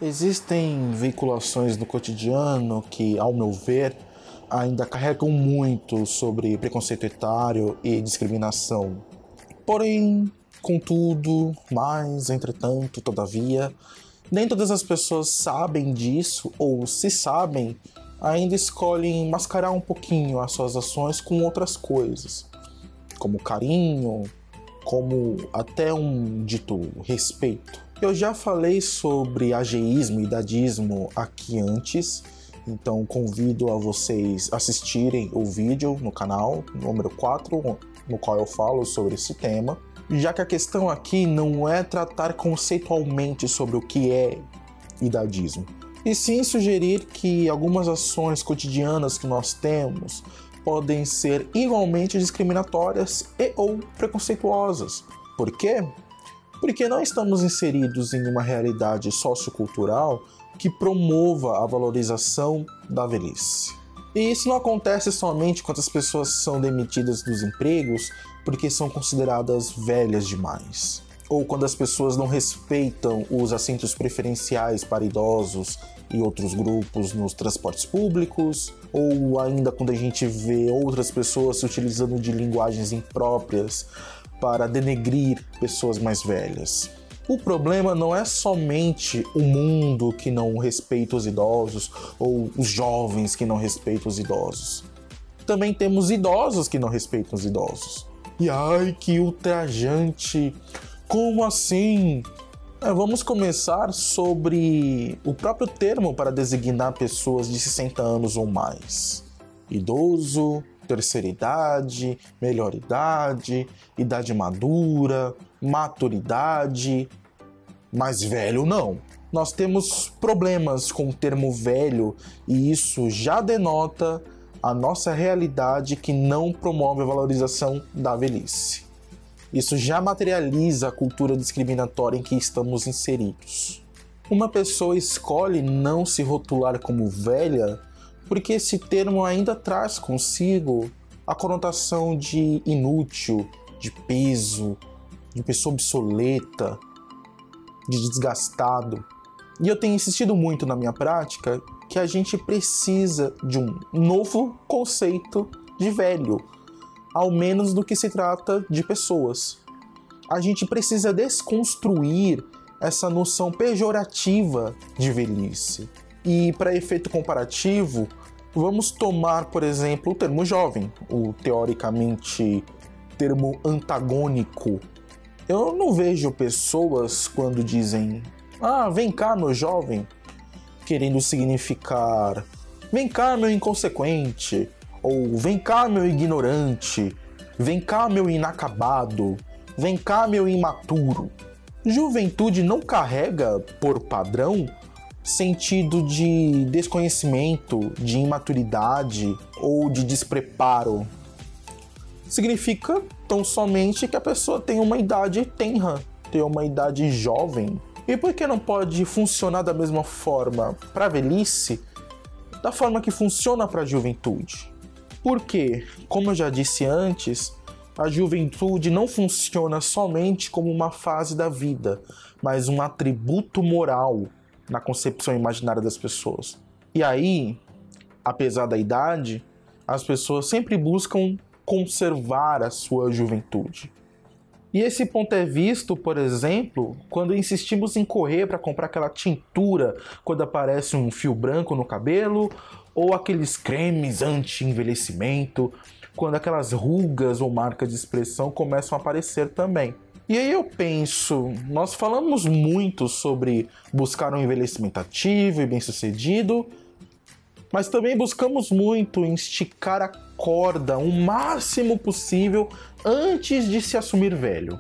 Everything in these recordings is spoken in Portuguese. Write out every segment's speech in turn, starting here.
Existem veiculações no cotidiano que, ao meu ver, ainda carregam muito sobre preconceito etário e discriminação. Porém, contudo, entretanto, todavia, nem todas as pessoas sabem disso, ou se sabem, ainda escolhem mascarar um pouquinho as suas ações com outras coisas, como carinho, como até um dito respeito. Eu já falei sobre ageísmo e idadismo aqui antes, então convido a vocês assistirem o vídeo no canal, número 4, no qual eu falo sobre esse tema, já que a questão aqui não é tratar conceitualmente sobre o que é idadismo, e sim sugerir que algumas ações cotidianas que nós temos podem ser igualmente discriminatórias e ou preconceituosas. Por quê? Porque não estamos inseridos em uma realidade sociocultural que promova a valorização da velhice. E isso não acontece somente quando as pessoas são demitidas dos empregos porque são consideradas velhas demais, ou quando as pessoas não respeitam os assentos preferenciais para idosos e outros grupos nos transportes públicos, ou ainda quando a gente vê outras pessoas se utilizando de linguagens impróprias para denegrir pessoas mais velhas. O problema não é somente o mundo que não respeita os idosos ou os jovens que não respeitam os idosos. Também temos idosos que não respeitam os idosos. E ai, que ultrajante! Como assim? Vamos começar sobre o próprio termo para designar pessoas de 60 anos ou mais. Idoso, terceira idade, melhor idade, idade madura, maturidade, mais velho não. Nós temos problemas com o termo velho e isso já denota a nossa realidade que não promove a valorização da velhice. Isso já materializa a cultura discriminatória em que estamos inseridos. Uma pessoa escolhe não se rotular como velha porque esse termo ainda traz consigo a conotação de inútil, de peso, de pessoa obsoleta, de desgastado. E eu tenho insistido muito na minha prática que a gente precisa de um novo conceito de velho, ao menos no que se trata de pessoas. A gente precisa desconstruir essa noção pejorativa de velhice. E, para efeito comparativo, vamos tomar, por exemplo, o termo jovem, o teoricamente termo antagônico. Eu não vejo pessoas quando dizem vem cá, meu jovem, querendo significar vem cá, meu inconsequente, ou vem cá, meu ignorante, vem cá, meu inacabado, vem cá, meu imaturo. Juventude não carrega, por padrão, sentido de desconhecimento, de imaturidade ou de despreparo. Significa tão somente que a pessoa tem uma idade tenra, tem uma idade jovem. E por que não pode funcionar da mesma forma para a velhice, da forma que funciona para a juventude? Porque, como eu já disse antes, a juventude não funciona somente como uma fase da vida, mas um atributo moral na concepção imaginária das pessoas. E aí, apesar da idade, as pessoas sempre buscam conservar a sua juventude. E esse ponto é visto, por exemplo, quando insistimos em correr para comprar aquela tintura quando aparece um fio branco no cabelo, ou aqueles cremes anti-envelhecimento, quando aquelas rugas ou marcas de expressão começam a aparecer também. E aí eu penso, nós falamos muito sobre buscar um envelhecimento ativo e bem-sucedido, mas também buscamos muito em esticar a corda o máximo possível antes de se assumir velho.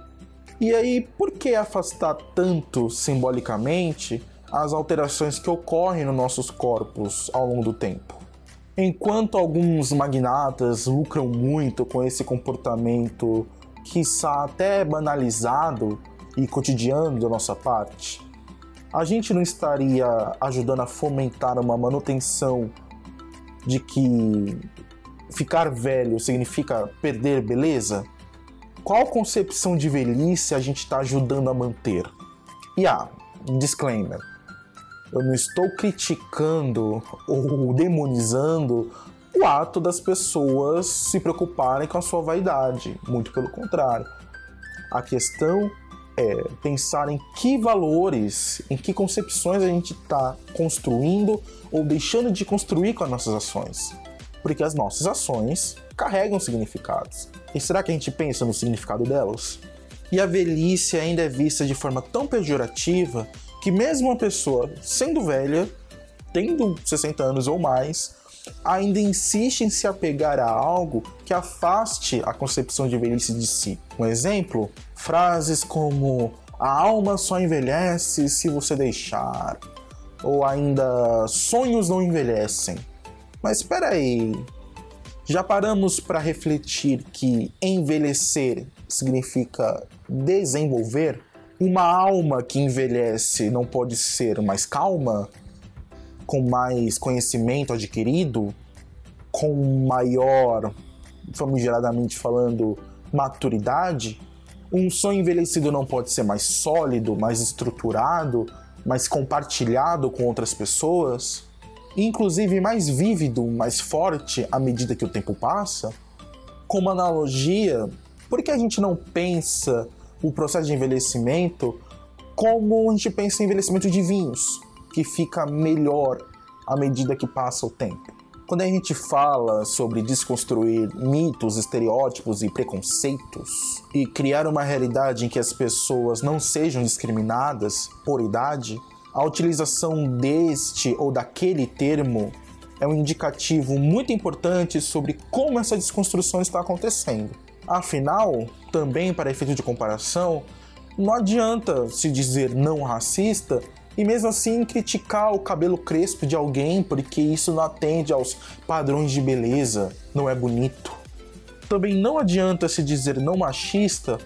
E aí, por que afastar tanto simbolicamente as alterações que ocorrem nos nossos corpos ao longo do tempo? Enquanto alguns magnatas lucram muito com esse comportamento, quiçá até banalizado e cotidiano da nossa parte, a gente não estaria ajudando a fomentar uma manutenção de que ficar velho significa perder beleza? Qual concepção de velhice a gente está ajudando a manter? E disclaimer. Eu não estou criticando ou demonizando o ato das pessoas se preocuparem com a sua vaidade. Muito pelo contrário. A questão é pensar em que valores, em que concepções a gente está construindo ou deixando de construir com as nossas ações. Porque as nossas ações carregam significados. E será que a gente pensa no significado delas? E a velhice ainda é vista de forma tão pejorativa que mesmo uma pessoa sendo velha, tendo 60 anos ou mais, ainda insiste em se apegar a algo que afaste a concepção de velhice de si. Um exemplo? Frases como "a alma só envelhece se você deixar", ou ainda "sonhos não envelhecem". Mas espera aí, já paramos para refletir que envelhecer significa desenvolver? Uma alma que envelhece não pode ser mais calma? Com mais conhecimento adquirido? Com maior, famigeradamente falando, maturidade? Um sonho envelhecido não pode ser mais sólido, mais estruturado, mais compartilhado com outras pessoas? Inclusive mais vívido, mais forte à medida que o tempo passa? Como analogia, por que a gente não pensa o processo de envelhecimento como a gente pensa em envelhecimento de vinhos, que fica melhor à medida que passa o tempo? Quando a gente fala sobre desconstruir mitos, estereótipos e preconceitos e criar uma realidade em que as pessoas não sejam discriminadas por idade, a utilização deste ou daquele termo é um indicativo muito importante sobre como essa desconstrução está acontecendo. Afinal, também para efeito de comparação, não adianta se dizer não racista e mesmo assim criticar o cabelo crespo de alguém porque isso não atende aos padrões de beleza, não é bonito. Também não adianta se dizer não machista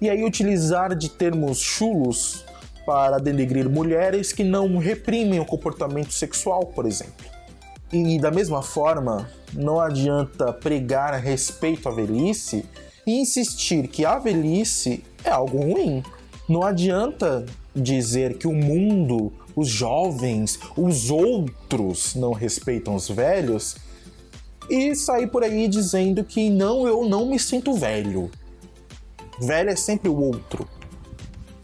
e aí utilizar de termos chulos para denegrir mulheres que não reprimem o comportamento sexual, por exemplo. E da mesma forma, não adianta pregar a respeito à velhice e insistir que a velhice é algo ruim. Não adianta dizer que o mundo, os jovens, os outros não respeitam os velhos e sair por aí dizendo que não, eu não me sinto velho. Velho é sempre o outro.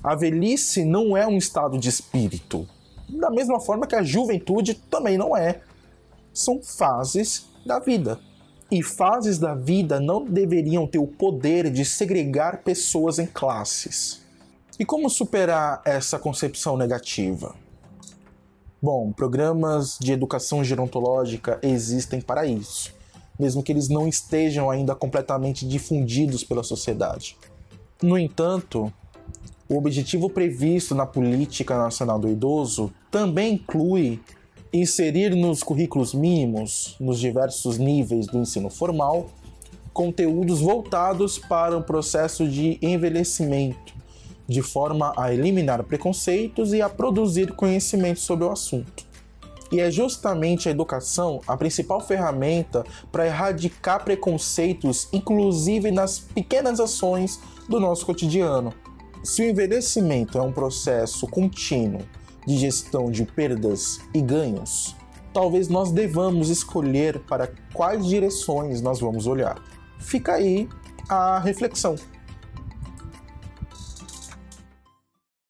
A velhice não é um estado de espírito. Da mesma forma que a juventude também não é. São fases da vida. E fases da vida não deveriam ter o poder de segregar pessoas em classes. E como superar essa concepção negativa? Bom, programas de educação gerontológica existem para isso, mesmo que eles não estejam ainda completamente difundidos pela sociedade. No entanto, o objetivo previsto na Política Nacional do Idoso também inclui inserir nos currículos mínimos, nos diversos níveis do ensino formal, conteúdos voltados para o processo de envelhecimento, de forma a eliminar preconceitos e a produzir conhecimento sobre o assunto. E é justamente a educação a principal ferramenta para erradicar preconceitos, inclusive nas pequenas ações do nosso cotidiano. Se o envelhecimento é um processo contínuo de gestão de perdas e ganhos, talvez nós devamos escolher para quais direções nós vamos olhar. Fica aí a reflexão.